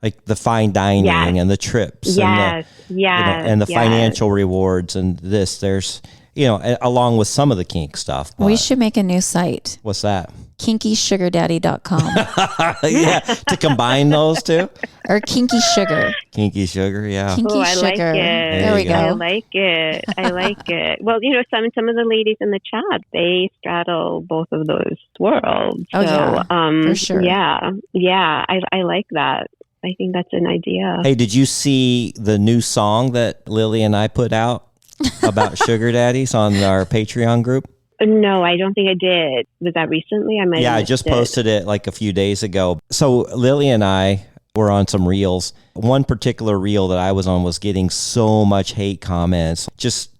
like the fine dining and the trips and the financial rewards and this. There's, along with some of the kink stuff. We should make a new site. What's that? KinkySugarDaddy.com. Yeah, to combine those two. Or Kinky Sugar. Kinky Sugar, yeah. Kinky I Sugar. like it. There we go. I like it. I like it. Well, some of the ladies in the chat, they straddle both of those worlds. So, for sure. Yeah, I like that. I think that's an idea. Hey, did you see the new song that Lily and I put out about sugar daddies on our Patreon group? No, I don't think I did. Was that recently? I just posted it like a few days ago. So Lily and I were on some reels. One particular reel that I was on was getting so much hate comments. Just,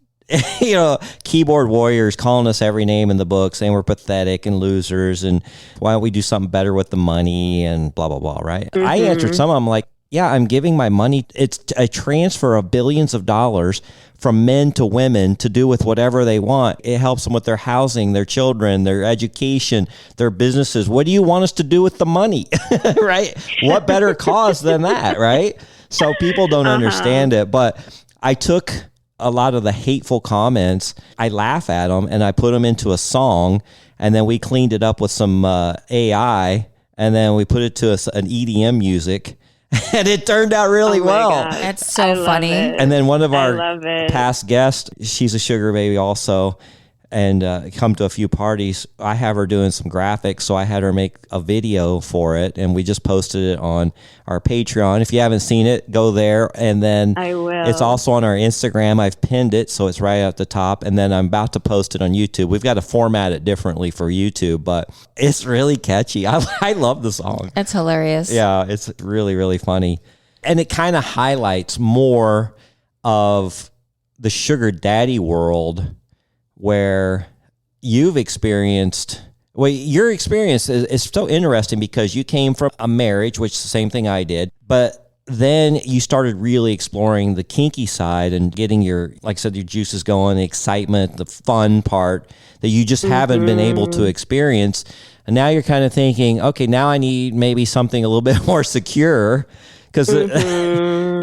keyboard warriors calling us every name in the book, saying we're pathetic and losers, and why don't we do something better with the money and blah, blah, blah, right? Mm-hmm. I answered some of them like, yeah, I'm giving my money. It's a transfer of billions of dollars from men to women to do with whatever they want. It helps them with their housing, their children, their education, their businesses. What do you want us to do with the money? Right? What better cause than that, right? So people don't understand it. But I took a lot of the hateful comments, I laugh at them, and I put them into a song, and then we cleaned it up with some AI, and then we put it to an EDM music. And it turned out really well. God. That's so funny. And then one of our past guests, she's a sugar baby also, and come to a few parties. I have her doing some graphics, so I had her make a video for it, and we just posted it on our Patreon. If you haven't seen it, go there, and then I will. It's also on our Instagram. I've pinned it, so it's right at the top, and then I'm about to post it on YouTube. We've got to format it differently for YouTube, but it's really catchy. I love the song. It's hilarious. Yeah, it's really, really funny. And it kind of highlights more of the sugar daddy world where you've experienced, your experience is so interesting because you came from a marriage, which is the same thing I did, but then you started really exploring the kinky side and getting your, like I said, your juices going, the excitement, the fun part that you just haven't been able to experience. And now you're kind of thinking, okay, now I need maybe something a little bit more secure because, and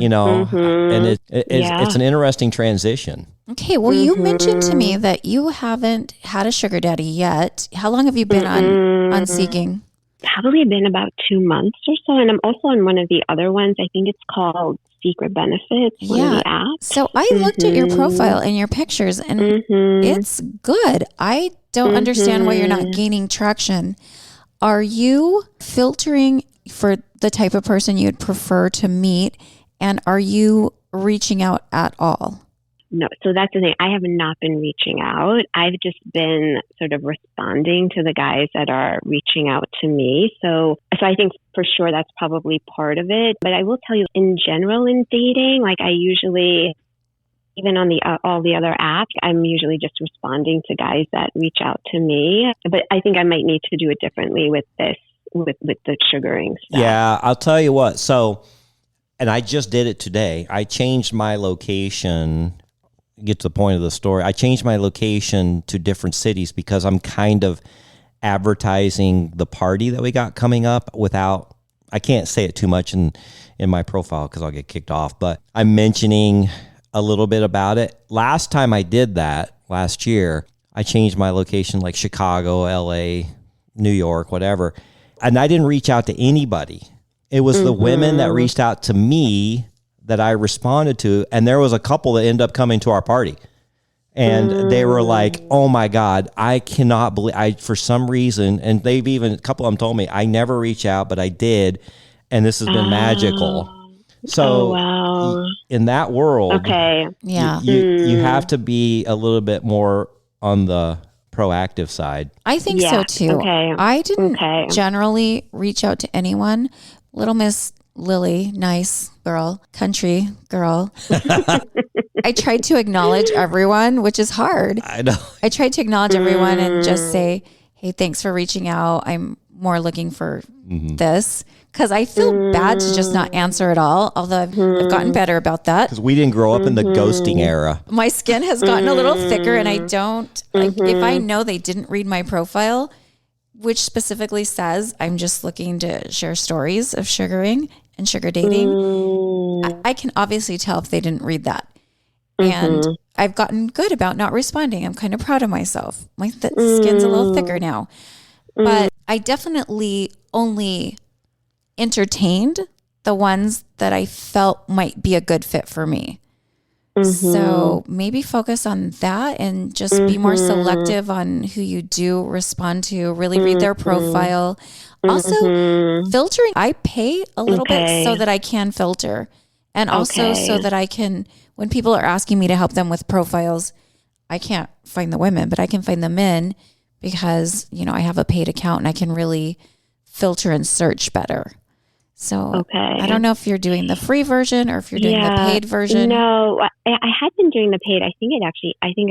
it's an interesting transition. Okay, well, you mentioned to me that you haven't had a sugar daddy yet. How long have you been on Seeking? Probably been about 2 months or so. And I'm also on one of the other ones. I think it's called Secret Benefits. One of the apps. So I looked at your profile and your pictures, and it's good. I don't understand why you're not gaining traction. Are you filtering for the type of person you'd prefer to meet? And are you reaching out at all? No, so that's the thing. I have not been reaching out. I've just been sort of responding to the guys that are reaching out to me. So I think for sure that's probably part of it. But I will tell you, in general, in dating, like I usually, even on all the other apps, I'm usually just responding to guys that reach out to me. But I think I might need to do it differently with this, with the sugaring stuff. Yeah, I'll tell you what. So, and I just did it today. I changed my location. Get to the point of the story. I changed my location to different cities because I'm kind of advertising the party that we got coming up without I can't say it too much in my profile because I'll get kicked off, but I'm mentioning a little bit about it. Last time I did that, last year, I changed my location like Chicago, LA, New York, whatever. And I didn't reach out to anybody. It was the women that reached out to me that I responded to. And there was a couple that ended up coming to our party. And they were like, oh my God, I cannot believe, for some reason, and they've even, a couple of them told me, I never reach out, but I did. And this has been magical. So in that world, you have to be a little bit more on the proactive side. I think so too. I didn't generally reach out to anyone. Little Miss Lily, nice girl, country girl. I tried to acknowledge everyone, which is hard. I know. I tried to acknowledge everyone and just say, hey, thanks for reaching out. I'm more looking for this. Because I feel bad to just not answer at all, although I've gotten better about that. Because we didn't grow up in the ghosting era. My skin has gotten a little thicker, and I don't, like, if I know they didn't read my profile, which specifically says I'm just looking to share stories of sugaring and sugar dating, I can obviously tell if they didn't read that. And I've gotten good about not responding. I'm kind of proud of myself. My skin's a little thicker now. But I definitely only entertained the ones that I felt might be a good fit for me. So maybe focus on that and just be more selective on who you do respond to, really read their profile. Also, filtering. I pay a little bit so that I can filter. And also so that I can, when people are asking me to help them with profiles, I can't find the women, but I can find the men because, you know, I have a paid account and I can really filter and search better. So I don't know if you're doing the free version or if you're doing the paid version. No, I had been doing the paid. I think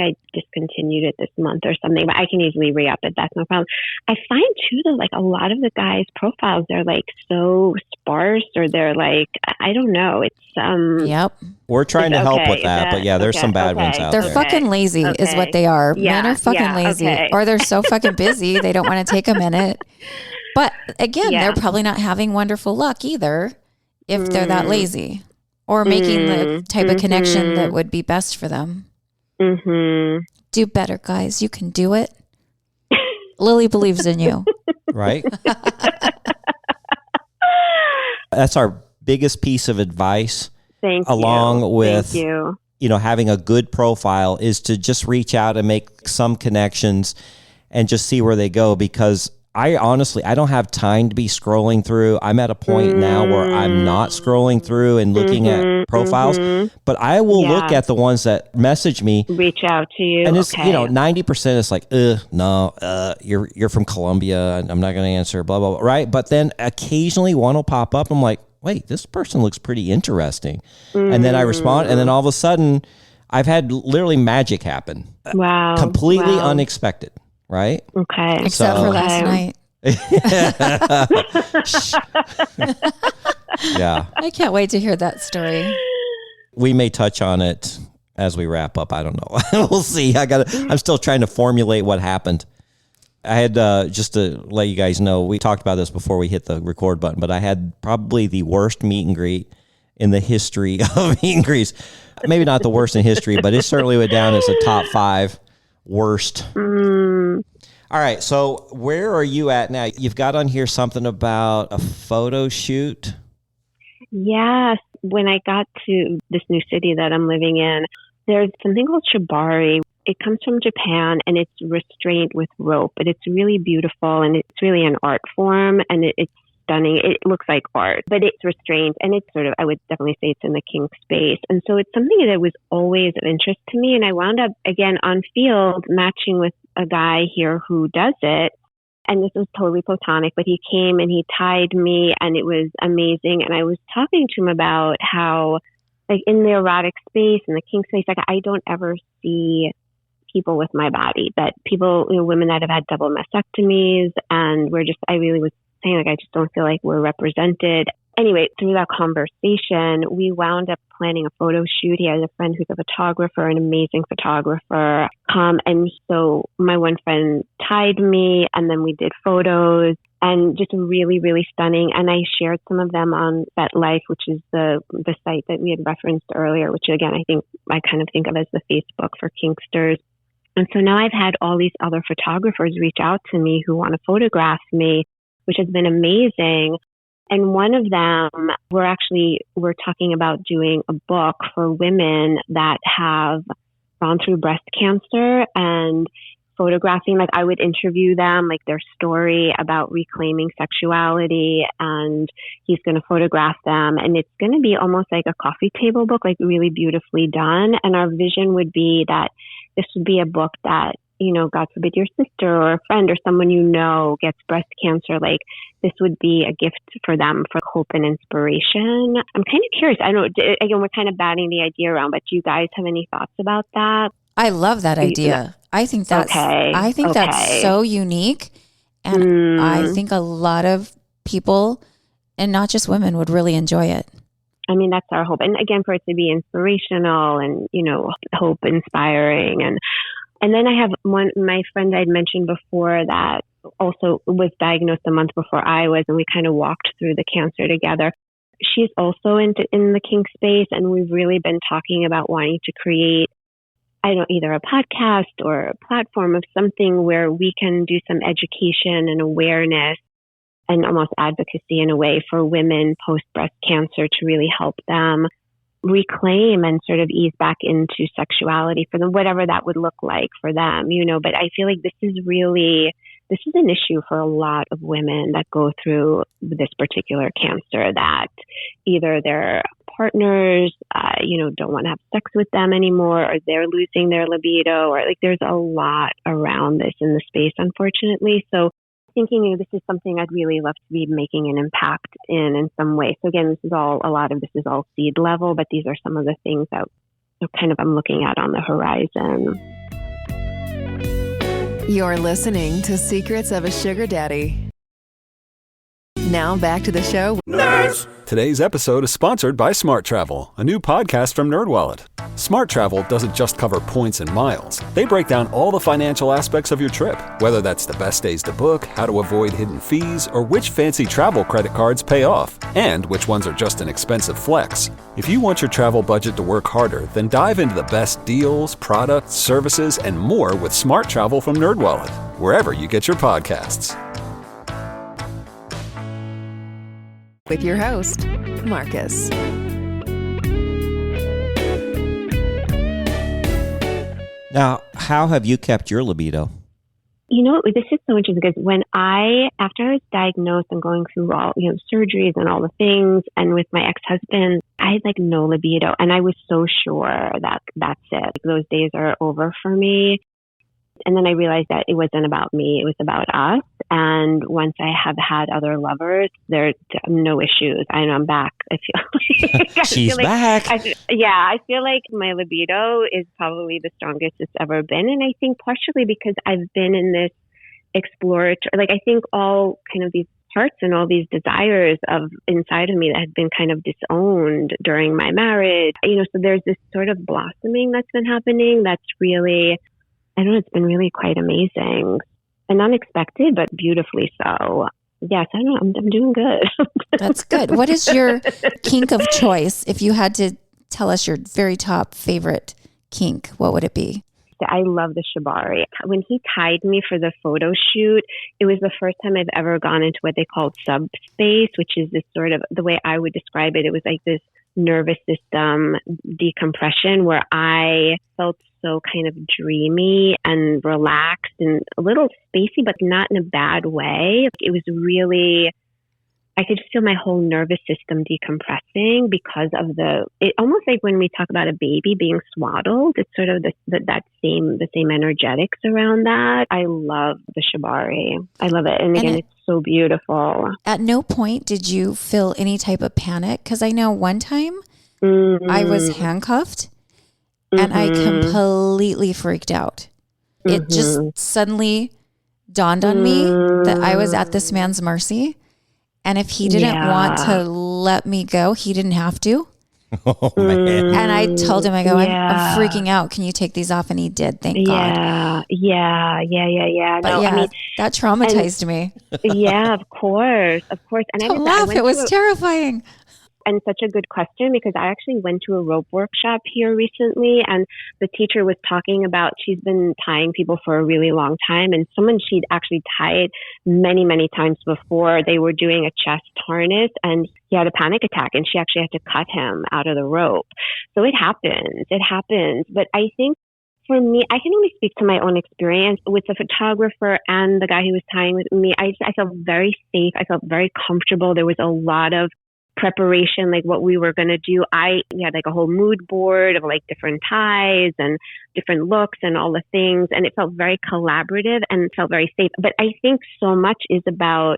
I discontinued it this month or something, but I can easily re-up it. That's no problem. I find too that like a lot of the guys' profiles, they're like so sparse or they're like, I don't know. It's, Yep. We're trying to help with that, but yeah, there's some bad ones out there. They're fucking lazy is what they are. Men are fucking lazy or they're so fucking busy. They don't want to take a minute. But again, they're probably not having wonderful luck either if they're that lazy or making the type of connection that would be best for them. Do better, guys. You can do it. Lily believes in you. Right? That's our biggest piece of advice. Along with, you know, having a good profile is to just reach out and make some connections and just see where they go, because I honestly don't have time to be scrolling through. I'm at a point now where I'm not scrolling through and looking at profiles, but I will look at the ones that message me, reach out to you. And it's, you know, 90% is like, no, you're from Colombia and I'm not going to answer, blah, blah, blah. Right. But then occasionally one will pop up. I'm like, wait, this person looks pretty interesting. And then I respond. And then all of a sudden I've had literally magic happen. Wow. Completely unexpected. Right? Okay. Except for last night. Yeah. I can't wait to hear that story. We may touch on it as we wrap up. I don't know. We'll see. I'm still trying to formulate what happened. I had, just to let you guys know, we talked about this before we hit the record button, but I had probably the worst meet and greet in the history of meet and greets. Maybe not the worst in history, but it certainly went down as a top 5 worst. All right. So where are you at now? You've got on here something about a photo shoot. Yes. When I got to this new city that I'm living in, there's something called Shibari. It comes from Japan and it's restraint with rope, but it's really beautiful and it's really an art form and it's stunning. It looks like art, but it's restraint and it's sort of, I would definitely say it's in the kink space. And so it's something that was always of interest to me. And I wound up again on field matching with a guy here who does it. And this was totally platonic, but he came and he tied me and it was amazing. And I was talking to him about how like in the erotic space and the kink space, like I don't ever see people with my body, that people, you know, women that have had double mastectomies and I really was saying like, I just don't feel like we're represented. anyway, through that conversation, we wound up planning a photo shoot. He has a friend who's a photographer, an amazing photographer. And so my one friend tied me, and then we did photos, and just really, really stunning. And I shared some of them on VetLife, which is the site that we had referenced earlier, which again, I kind of think of as the Facebook for Kinksters. And so now I've had all these other photographers reach out to me who want to photograph me, which has been amazing. And one of them, we're talking about doing a book for women that have gone through breast cancer, and photographing, like I would interview them, like their story about reclaiming sexuality, and he's going to photograph them. And it's going to be almost like a coffee table book, like really beautifully done. And our vision would be that this would be a book that, you know, God forbid your sister or a friend or someone you know gets breast cancer, like this would be a gift for them for hope and inspiration. I'm kind of curious. I don't know, again, we're kind of batting the idea around, but do you guys have any thoughts about that? I love that idea. I think that's that's so unique. And I think a lot of people, and not just women, would really enjoy it. I mean, that's our hope. And again, for it to be inspirational and, you know, hope inspiring. And then I have my friend I'd mentioned before that also was diagnosed a month before I was, and we kind of walked through the cancer together. She's also in the kink space, and we've really been talking about wanting to create, either a podcast or a platform of something where we can do some education and awareness and almost advocacy in a way for women post breast cancer to really help them reclaim and sort of ease back into sexuality for them, whatever that would look like for them, you know. But I feel like this is an issue for a lot of women that go through this particular cancer, that either their partners, don't want to have sex with them anymore, or they're losing their libido, or like there's a lot around this in the space, unfortunately. So thinking this is something I'd really love to be making an impact in some way. So again, a lot of this is all seed level, but these are some of the things that kind of I'm looking at on the horizon. You're listening to Secrets of a Sugar Daddy. Now back to the show. Nerds! Today's episode is sponsored by Smart Travel, a new podcast from NerdWallet. Smart Travel doesn't just cover points and miles. They break down all the financial aspects of your trip, whether that's the best days to book, how to avoid hidden fees, or which fancy travel credit cards pay off, and which ones are just an expensive flex. If you want your travel budget to work harder, then dive into the best deals, products, services, and more with Smart Travel from NerdWallet, wherever you get your podcasts. With your host, Marcus. Now, how have you kept your libido? You know, this is so interesting because after I was diagnosed and going through all, surgeries and all the things, and with my ex-husband, I had no libido, and I was so sure that that's it. Those days are over for me. And then I realized that it wasn't about me, it was about us. And once I have had other lovers, there are no issues. I know I'm back. I feel She's back. I feel like my libido is probably the strongest it's ever been. And I think partially because I've been in this exploratory, I think all kind of these parts and all these desires of inside of me that had been kind of disowned during my marriage, so there's this sort of blossoming that's been happening that's really, I don't know, it's been really quite amazing and unexpected, but beautifully so. Yes, I don't know. I'm doing good. That's good. What is your kink of choice? If you had to tell us your very top favorite kink, what would it be? I love the Shibari. When he tied me for the photo shoot, it was the first time I've ever gone into what they called subspace, which is this sort of, the way I would describe it, it was like this nervous system decompression where I felt so kind of dreamy and relaxed and a little spacey, but not in a bad way. It was really, I could feel my whole nervous system decompressing because of it almost like when we talk about a baby being swaddled, it's sort of the same energetics around that. I love the Shibari. I love it. And again, it's so beautiful. At no point did you feel any type of panic? Because I know one time I was handcuffed and I completely freaked out. It just suddenly dawned on me that I was at this man's mercy. And if he didn't want to let me go. He didn't have to. Oh, man. And I told him, I go, I'm freaking out. Can you take these off? And he did. Thank God. Yeah. But no, yeah, I mean, that traumatized me. Yeah, of course. And To laugh, it was terrifying. And such a good question, because I actually went to a rope workshop here recently, and the teacher was talking about, she's been tying people for a really long time, and someone she'd actually tied many, many times before, they were doing a chest harness, and he had a panic attack, and she actually had to cut him out of the rope. So it happens. But I think for me, I can only speak to my own experience with the photographer and the guy who was tying with me. I felt very safe. I felt very comfortable. There was a lot of preparation, like what we were going to do. We had like a whole mood board of like different ties and different looks and all the things. And it felt very collaborative and felt very safe. But I think so much is about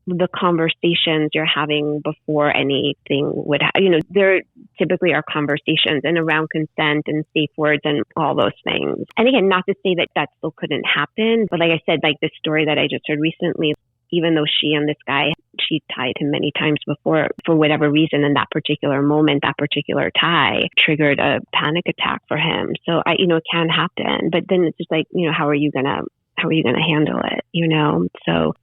the conversations you're having before anything would there typically are conversations and around consent and safe words and all those things. And again, not to say that still couldn't happen, but like I said, like the story that I just heard recently, even though she and this guy, she tied him many times before, for whatever reason, in that particular moment, that particular tie triggered a panic attack for him. So it can happen, but then it's just like, how are you gonna handle it? So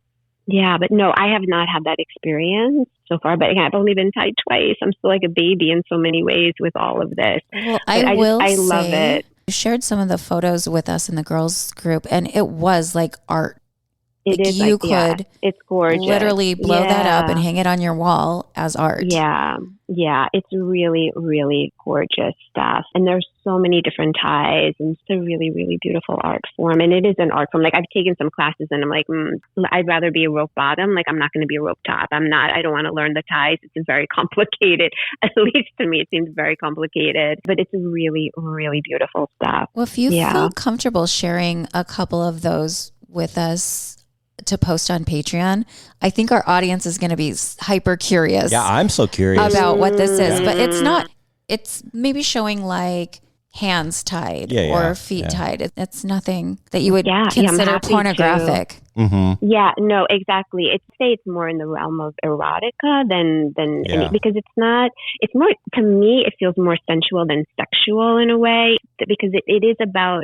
yeah, but no, I have not had that experience so far, but again, I've only been tied twice. I'm still like a baby in so many ways with all of this. Well, I love it. You shared some of the photos with us in the girls group, and it was like art. It is. You could it's gorgeous. Literally blow that up and hang it on your wall as art. Yeah. It's really, really gorgeous stuff. And there's so many different ties, and it's a really, really beautiful art form. And it is an art form. Like I've taken some classes and I'm like, I'd rather be a rope bottom. Like I'm not going to be a rope top. I don't want to learn the ties. It's very complicated. At least to me, it seems very complicated, but it's really, really beautiful stuff. Well, if you feel comfortable sharing a couple of those with us to post on Patreon, I think our audience is going to be hyper curious. Yeah, I'm so curious about what this is, but it's maybe showing like hands tied or feet tied. It's nothing that you would consider pornographic. Mm-hmm. Yeah, no, exactly. It's more in the realm of erotica than because it's more, to me, it feels more sensual than sexual in a way, because it is about,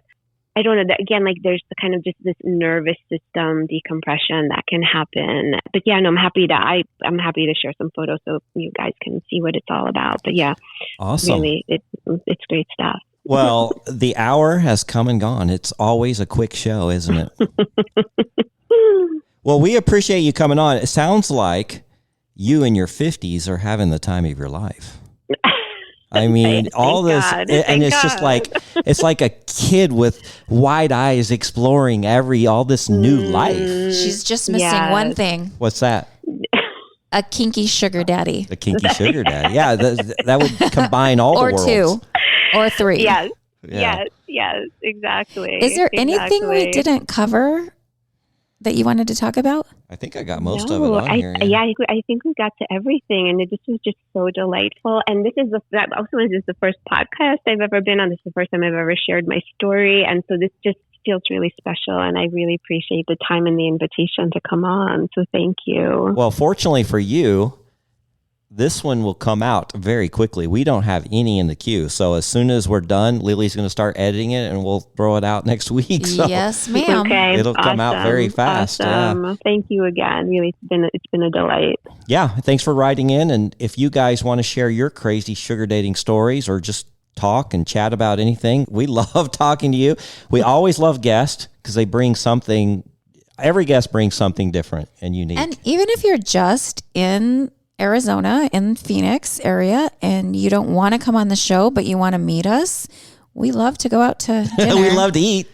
I don't know, again, like there's the kind of just this nervous system decompression that can happen. But yeah, no, I'm happy to share some photos so you guys can see what it's all about. But yeah, awesome. Really, it's great stuff. Well, the hour has come and gone. It's always a quick show, isn't it? Well, we appreciate you coming on. It sounds like you in your 50s are having the time of your life. I mean, all this, and it's just like, it's like a kid with wide eyes exploring all this new life. She's just missing one thing. What's that? A kinky sugar daddy. A kinky sugar daddy. Yeah, that would combine all the worlds. Or two. Or three. Yes, exactly. Is there anything we didn't cover that you wanted to talk about? I think I got most of it on here. Yeah, I think we got to everything, and this was just so delightful. And this is the first podcast I've ever been on. This is the first time I've ever shared my story, and so this just feels really special. And I really appreciate the time and the invitation to come on. So thank you. Well, fortunately for you, this one will come out very quickly. We don't have any in the queue. So as soon as we're done, Lily's going to start editing it and we'll throw it out next week. So yes, ma'am. Okay, it'll come out very fast. Awesome. Yeah. Thank you again. Really, it's been a delight. Yeah. Thanks for writing in. And if you guys want to share your crazy sugar dating stories or just talk and chat about anything, we love talking to you. We always love guests because they bring something. Every guest brings something different and unique. And even if you're just in Arizona, in Phoenix area, and you don't want to come on the show, but you want to meet us, we love to go out to dinner. We love to eat.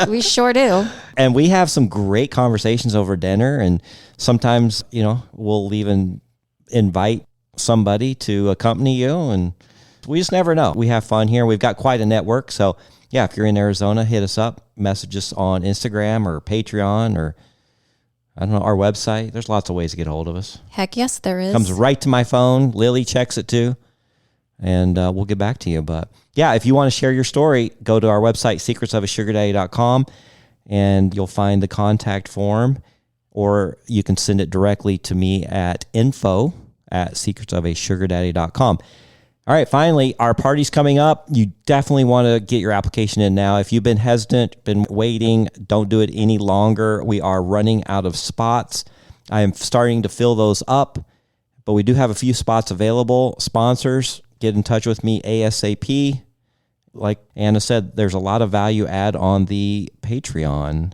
We sure do. And we have some great conversations over dinner. And sometimes, we'll even invite somebody to accompany you. And we just never know. We have fun here. We've got quite a network. So yeah, if you're in Arizona, hit us up, message us on Instagram or Patreon or I don't know, our website. There's lots of ways to get a hold of us. Heck yes, there is. Comes right to my phone. Lily checks it too. And we'll get back to you. But yeah, if you want to share your story, go to our website, secretsofasugardaddy.com, and you'll find the contact form, or you can send it directly to me at info at secretsofasugardaddy.com. All right, finally, our party's coming up. You definitely want to get your application in now. If you've been hesitant, been waiting, don't do it any longer. We are running out of spots. I am starting to fill those up, but we do have a few spots available. Sponsors, get in touch with me ASAP. Like Anna said, there's a lot of value add on the Patreon.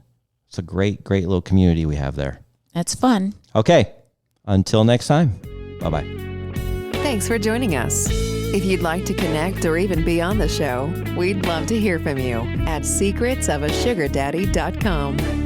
It's a great, great little community we have there. It's fun. Okay, until next time, bye-bye. Thanks for joining us. If you'd like to connect or even be on the show, we'd love to hear from you at secretsofasugardaddy.com.